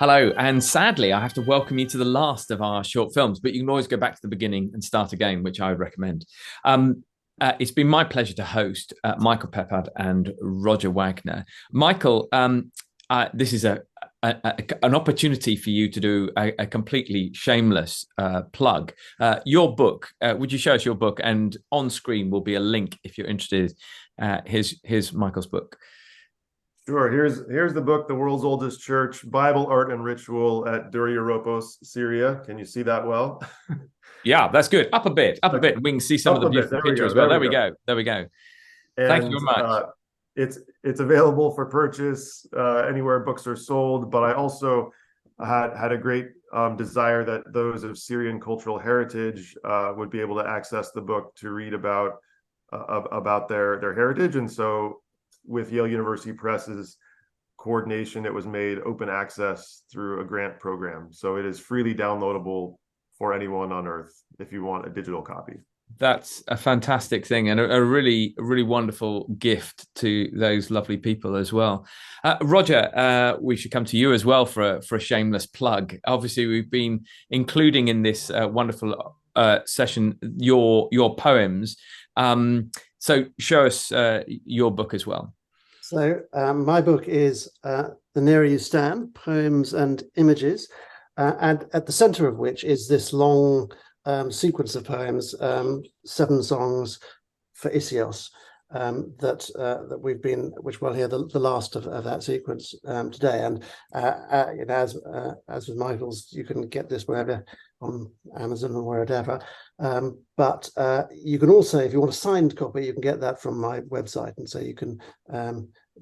Hello, and sadly, I have to welcome you to the last of our short films, but you can always go back to the beginning and start again, which I would recommend. It's been my pleasure to host Michael Peppard and Roger Wagner. Michael, this is an opportunity for you to do a completely shameless plug. Your book, would you show us your book? And on screen will be a link if you're interested. Here's Michael's book. Sure. Here's the book, The World's Oldest Church, Bible, Art, and Ritual at Dura Europos, Syria. Can you see that well? Yeah, that's good. Up a bit, up a Okay. bit. We can see some of Up the a bit. beautiful There we picture go. as well. There There we we go. go. There we go. Thank you And very much. it's available for purchase anywhere books are sold. But I also had a great desire that those of Syrian cultural heritage would be able to access the book to read about their heritage. And so, with Yale University Press's coordination, it was made open access through a grant program. So it is freely downloadable for anyone on earth if you want a digital copy. That's a fantastic thing and a really wonderful gift to those lovely people as well. Roger, we should come to you as well for a shameless plug. Obviously, we've been including in this wonderful session your poems. So show us your book as well. So my book is The Nearer You Stand, Poems and Images, and at the center of which is this long sequence of poems, 7 songs for Isseos, that which we'll hear the last of that sequence today. And as with Michael's, you can get this wherever, on Amazon or wherever. But you can also, if you want a signed copy, you can get that from my website, and so you can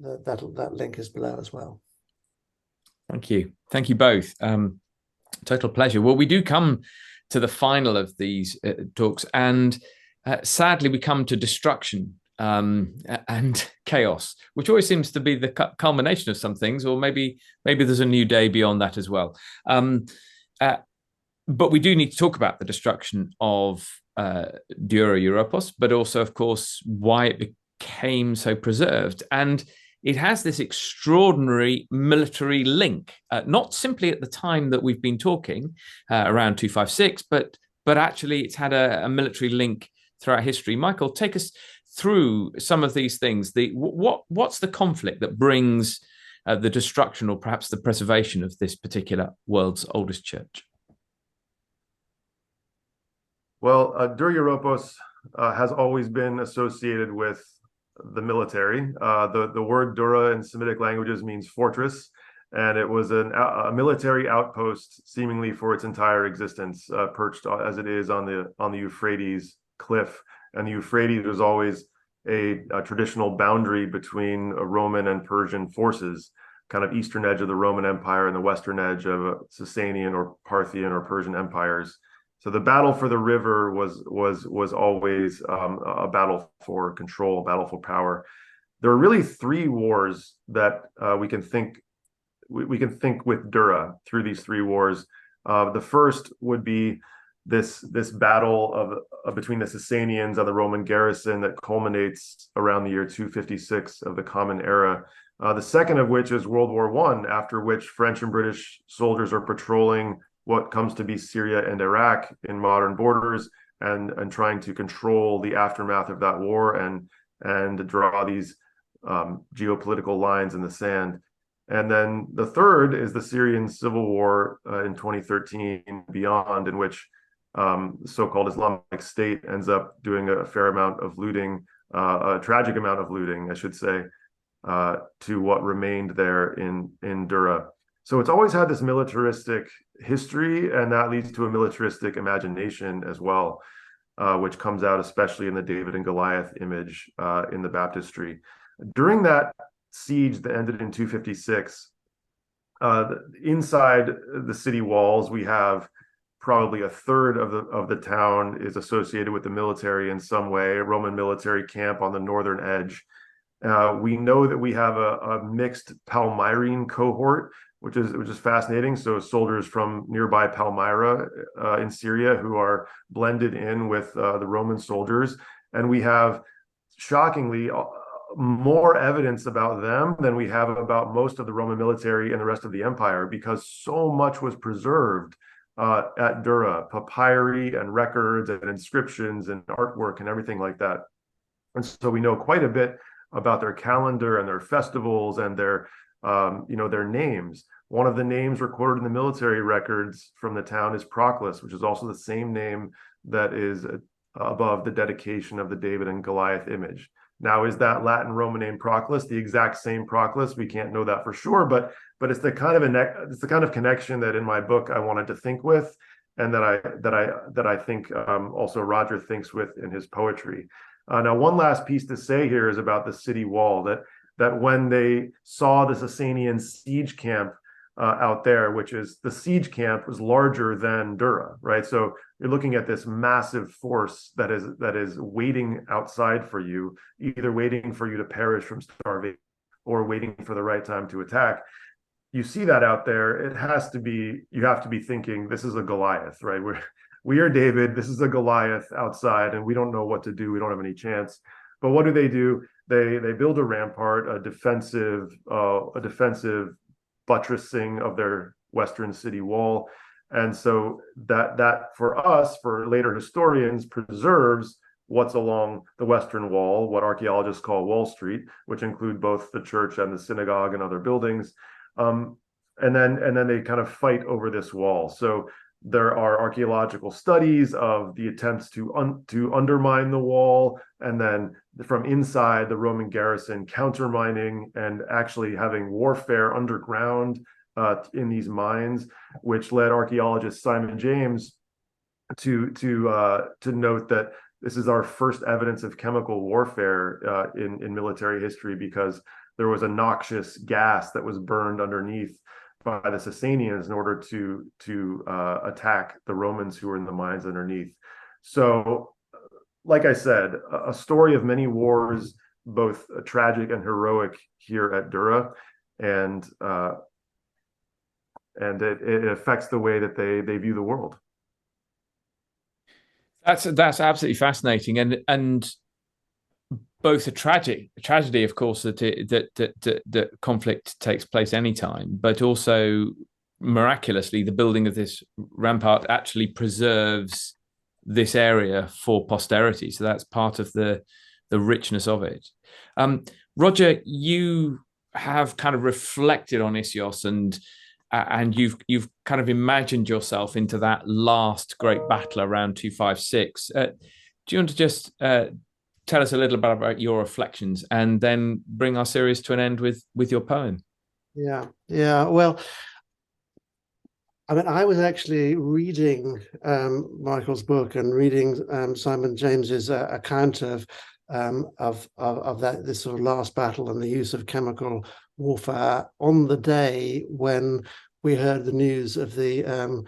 that link is below as well. Thank you both. Total pleasure. Well, we do come to the final of these talks, and sadly, we come to destruction and chaos, which always seems to be the culmination of some things, or maybe there's a new day beyond that as well. But we do need to talk about the destruction of Dura Europos, but also, of course, why it became so preserved. And it has this extraordinary military link, not simply at the time that we've been talking, around 256, but actually it's had a military link throughout history. Michael, take us through some of these things. What's the conflict that brings the destruction or perhaps the preservation of this particular world's oldest church? Well, Dura Europos has always been associated with the military. The word Dura in Semitic languages means fortress, and it was a military outpost seemingly for its entire existence, perched as it is on the Euphrates cliff. And the Euphrates was always a traditional boundary between Roman and Persian forces, kind of eastern edge of the Roman Empire and the western edge of Sasanian or Parthian or Persian empires. So the battle for the river was always a battle for control, a battle for power. There are really 3 wars that we can think with Dura through these 3 wars. The first would be this battle of between the Sasanians and the Roman garrison that culminates around the year 256 of the Common Era. The second of which is World War I, after which French and British soldiers are patrolling what comes to be Syria and Iraq in modern borders, and trying to control the aftermath of that war and draw these geopolitical lines in the sand. And then the third is the Syrian civil war in 2013 and beyond, in which the so-called Islamic State ends up doing a fair amount of looting, a tragic amount of looting, I should say, to what remained there in Dura. So it's always had this militaristic history, and that leads to a militaristic imagination as well, which comes out especially in the David and Goliath image in the baptistry. During that siege that ended in 256, inside the city walls, we have probably a third of the town is associated with the military in some way, a Roman military camp on the northern edge. We know that we have a mixed Palmyrene cohort, which is fascinating. So soldiers from nearby Palmyra in Syria who are blended in with the Roman soldiers, and we have shockingly more evidence about them than we have about most of the Roman military and the rest of the empire, because so much was preserved at Dura, papyri and records and inscriptions and artwork and everything like that. And so we know quite a bit about their calendar and their festivals and their their names. One of the names recorded in the military records from the town is Proclus, which is also the same name that is above the dedication of the David and Goliath image. Now, is that Latin Roman name Proclus the exact same Proclus? We can't know that for sure, but it's the kind of connection that in my book I wanted to think with, and that I think also Roger thinks with in his poetry. Now, one last piece to say here is about the city wall, that when they saw the Sasanian siege camp out there, which is the siege camp was larger than Dura, right? So you're looking at this massive force that is waiting outside for you, either waiting for you to perish from starvation or waiting for the right time to attack. You see that out there, you have to be thinking, this is a Goliath, right? We are David, this is a Goliath outside, and we don't know what to do. We don't have any chance. But what do? They build a rampart, a defensive buttressing of their western city wall. And so that for us, for later historians, preserves what's along the western wall, what archaeologists call Wall Street, which include both the church and the synagogue and other buildings. And then they kind of fight over this wall. So there are archaeological studies of the attempts to undermine the wall, and then from inside the Roman garrison countermining and actually having warfare underground in these mines, which led archaeologist Simon James to note that this is our first evidence of chemical warfare in military history, because there was a noxious gas that was burned underneath by the Sasanians in order to attack the Romans who were in the mines underneath. So, like I said, a story of many wars, both tragic and heroic here at Dura, and it affects the way that they view the world. That's absolutely fascinating, and both a tragedy, of course, that conflict takes place anytime, but also miraculously, the building of this rampart actually preserves this area for posterity. So that's part of the richness of it. Roger, you have kind of reflected on Isseos, and you've kind of imagined yourself into that last great battle around 256. Do you want to just tell us a little bit about your reflections, and then bring our series to an end with your poem? Yeah. Well, I mean, I was actually reading Michael's book and reading Simon James's account of this sort of last battle and the use of chemical warfare on the day when we heard the news of the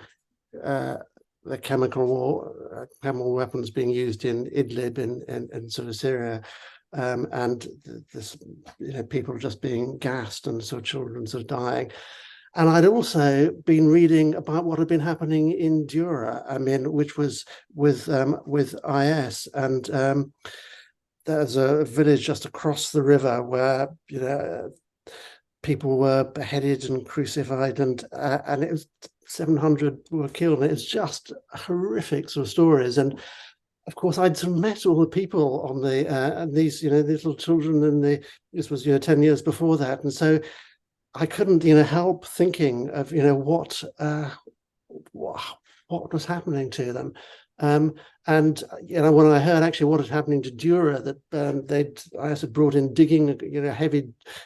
chemical weapons being used in Idlib in sort of Syria, and this, people just being gassed and sort of children sort of dying. And I'd also been reading about what had been happening in Dura, I mean, which was with IS, and there's a village just across the river where people were beheaded and crucified, and it was 700 were killed. And it's just horrific sort of stories. And of course, I'd sort of met all the people on the and these little children, and this was 10 years before that, and so I couldn't help thinking of what was happening to them. And when I heard actually what was happening to Dura, that I had brought in digging,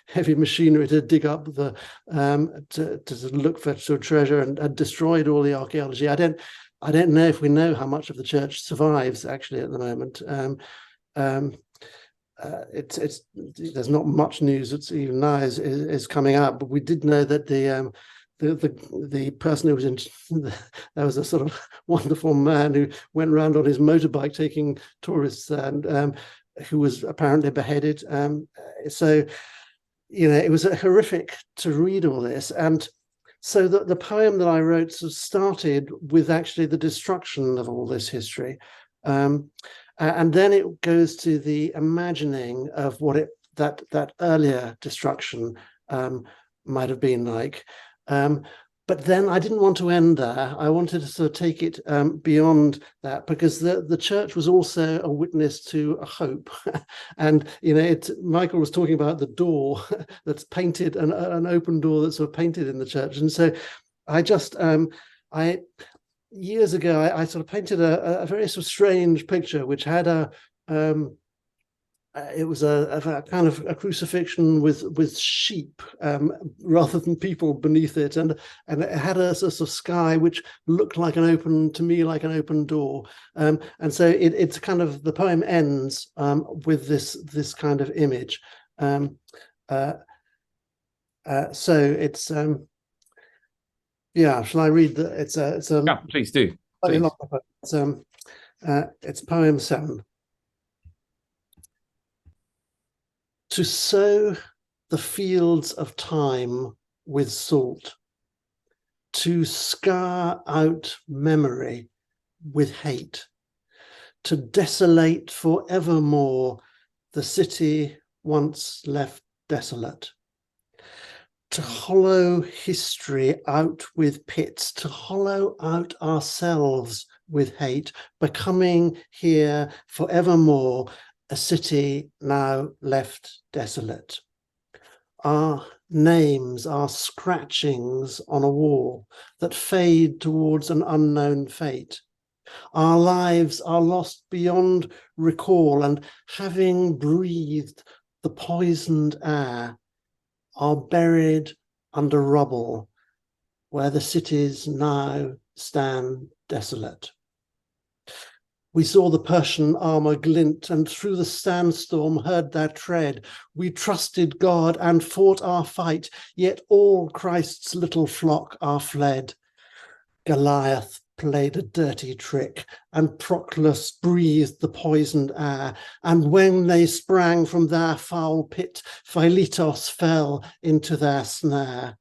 heavy machinery to dig up the to look for sort of treasure, and had destroyed all the archaeology. I don't know if we know how much of the church survives actually at the moment. There's not much news that's even now is coming out, but we did know that the person who was in there was a sort of wonderful man who went around on his motorbike taking tourists, and who was apparently beheaded. So it was horrific to read all this. And so the poem that I wrote sort of started with actually the destruction of all this history. And then it goes to the imagining of what it that earlier destruction might have been like. But then I didn't want to end there. I wanted to sort of take it beyond that, because the church was also a witness to a hope. And, Michael was talking about the door that's painted, an open door that's sort of painted in the church. And so I just, years ago, I sort of painted a very sort of strange picture, which had it was a kind of a crucifixion with sheep rather than people beneath it, and it had a sort of sky which looked like an open door, and so it's kind of, the poem ends with this kind of image. So it's shall I read the? It's a yeah, please do. Please. It's poem 7. To sow the fields of time with salt, to scar out memory with hate, to desolate forevermore the city once left desolate, to hollow history out with pits, to hollow out ourselves with hate, becoming here forevermore a city now left desolate. Our names are scratchings on a wall that fade towards an unknown fate. Our lives are lost beyond recall, and having breathed the poisoned air, are buried under rubble where the cities now stand desolate. We saw the Persian armor glint, and through the sandstorm heard their tread. We trusted God and fought our fight, yet all Christ's little flock are fled. Goliath played a dirty trick, and Proclus breathed the poisoned air, and when they sprang from their foul pit, Philetos fell into their snare.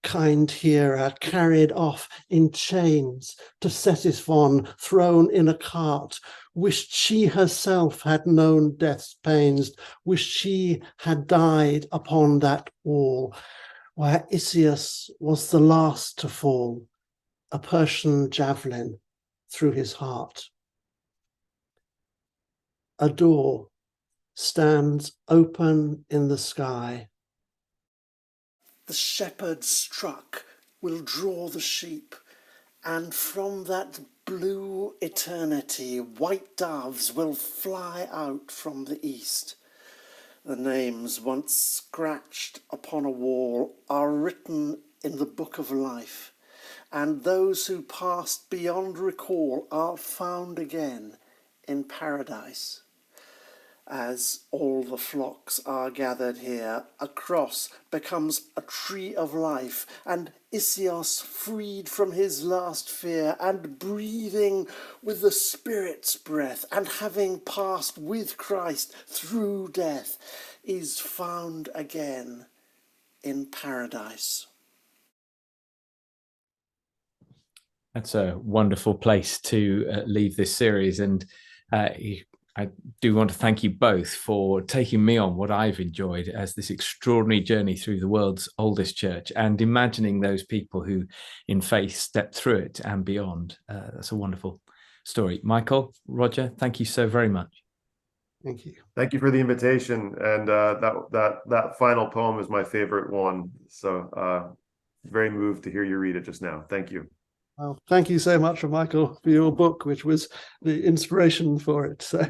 Kind Hera carried off in chains to Ctesiphon, thrown in a cart, wished she herself had known death's pains, wished she had died upon that wall, where Isseos was the last to fall, a Persian javelin through his heart. A door stands open in the sky. The shepherd struck will draw the sheep, and from that blue eternity white doves will fly out from the east. The names once scratched upon a wall are written in the book of life, and those who passed beyond recall are found again in paradise. As all the flocks are gathered here, a cross becomes a tree of life, and Isseos, freed from his last fear, and breathing with the Spirit's breath, and having passed with Christ through death, is found again in paradise. That's a wonderful place to leave this series, and I do want to thank you both for taking me on what I've enjoyed as this extraordinary journey through the world's oldest church, and imagining those people who in faith stepped through it and beyond. That's a wonderful story. Michael, Roger, thank you so very much. Thank you. Thank you for the invitation. And that final poem is my favorite one. So very moved to hear you read it just now. Thank you. Well, thank you so much, Michael, for your book, which was the inspiration for it. So